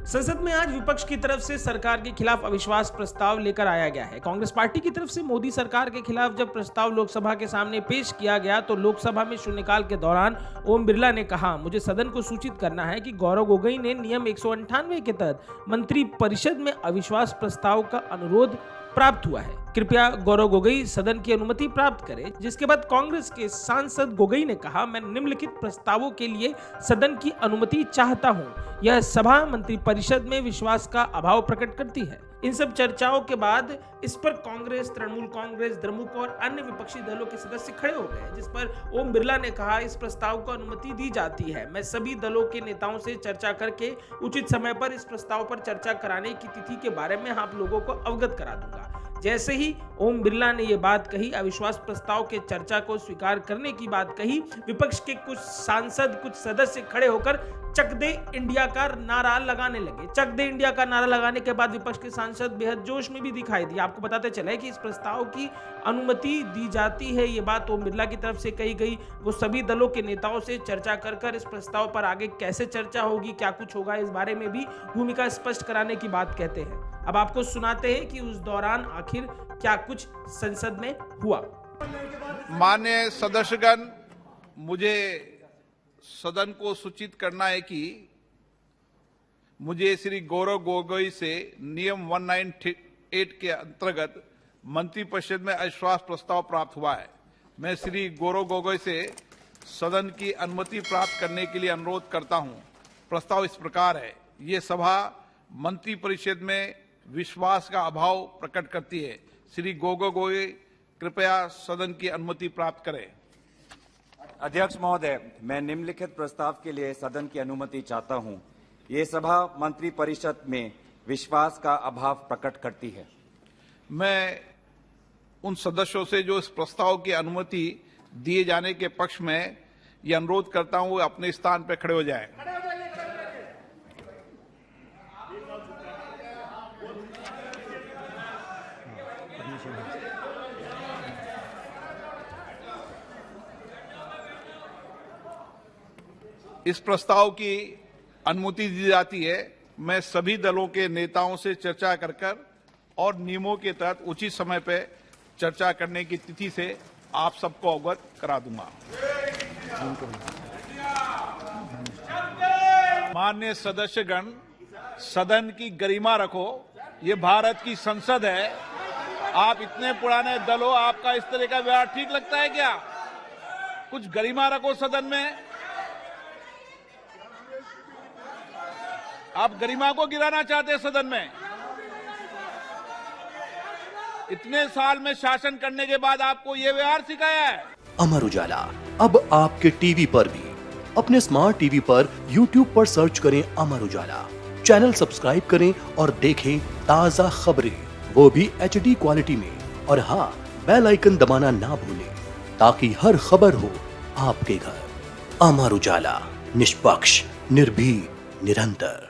संसद में आज विपक्ष की तरफ से सरकार के खिलाफ अविश्वास प्रस्ताव लेकर आया गया है। कांग्रेस पार्टी की तरफ से मोदी सरकार के खिलाफ जब प्रस्ताव लोकसभा के सामने पेश किया गया तो लोकसभा में शून्यकाल के दौरान ओम बिरला ने कहा, मुझे सदन को सूचित करना है कि गौरव गोगोई ने नियम 198 के तहत मंत्री परिषद में अविश्वास प्रस्ताव का अनुरोध प्राप्त हुआ है। कृपया गौरव गोगोई सदन की अनुमति प्राप्त करें। जिसके बाद कांग्रेस के सांसद गोगोई ने कहा, मैं निम्नलिखित प्रस्तावों के लिए सदन की अनुमति चाहता हूं। यह सभा मंत्री परिषद में विश्वास का अभाव प्रकट करती है। इन सब चर्चाओं के बाद इस पर कांग्रेस, तृणमूल कांग्रेस, द्रमुक और अन्य विपक्षी दलों के सदस्य खड़े हो गए, जिस पर ओम बिरला ने कहा, इस प्रस्ताव को अनुमति दी जाती है। मैं सभी दलों के नेताओं से चर्चा करके उचित समय पर इस प्रस्ताव पर चर्चा कराने की तिथि के बारे में आप लोगों को अवगत करा दूंगा। जैसे ही ओम बिरला ने यह बात कही, अविश्वास प्रस्ताव के चर्चा को स्वीकार करने की बात कही, विपक्ष के कुछ सांसद, कुछ सदस्य खड़े होकर चक दे इंडिया का नारा लगाने लगे। चक दे इंडिया का नारा लगाने के बाद विपक्ष के सांसद बेहद जोश में भी दिखाई दिए। आपको बताते चले कि इस प्रस्ताव की अनुमति दी जाती है, ये बात ओम बिरला की तरफ से कही गई। वो सभी दलों के नेताओं से चर्चा कर इस प्रस्ताव पर आगे कैसे चर्चा होगी, क्या कुछ होगा, इस बारे में भी भूमिका स्पष्ट कराने की बात कहते हैं। अब आपको सुनाते हैं कि उस दौरान आखिर क्या कुछ संसद में हुआ। माननीय सदस्यगण, मुझे सदन को सूचित करना है कि मुझे श्री गौरव गोगोई से नियम 198 के अंतर्गत मंत्रिपरिषद में अविश्वास प्रस्ताव प्राप्त हुआ है। मैं श्री गौरव गोगोई से सदन की अनुमति प्राप्त करने के लिए अनुरोध करता हूं। प्रस्ताव इस प्रकार है, ये सभा मंत्रिपरिषद में विश्वास का अभाव प्रकट करती है। श्री गोगोई कृपया सदन की अनुमति प्राप्त करें। अध्यक्ष महोदय, मैं निम्नलिखित प्रस्ताव के लिए सदन की अनुमति चाहता हूं। ये सभा मंत्री परिषद में विश्वास का अभाव प्रकट करती है। मैं उन सदस्यों से जो इस प्रस्ताव की अनुमति दिए जाने के पक्ष में ये अनुरोध करता हूं, वो अपने स्थान पर खड़े हो जाएं। इस प्रस्ताव की अनुमति दी जाती है। मैं सभी दलों के नेताओं से चर्चा कर और नियमों के तहत उचित समय पर चर्चा करने की तिथि से आप सबको अवगत करा दूंगा। माननीय सदस्यगण, सदन की गरिमा रखो। ये भारत की संसद है। आप इतने पुराने दल हो, आपका इस तरह का व्यवहार ठीक लगता है क्या? कुछ गरिमा रखो सदन में। आप गरिमा को गिराना चाहते हैं सदन में। इतने साल में शासन करने के बाद आपको ये व्यवहार सिखाया है। अमर उजाला अब आपके टीवी पर भी। अपने स्मार्ट टीवी पर YouTube पर सर्च करें अमर उजाला, चैनल सब्सक्राइब करें और देखें ताजा खबरें, वो भी HD क्वालिटी में। और हाँ, बेल आइकन दबाना ना भूलें ताकि हर खबर हो आपके घर। अमर उजाला, निष्पक्ष, निर्भीक, निरंतर।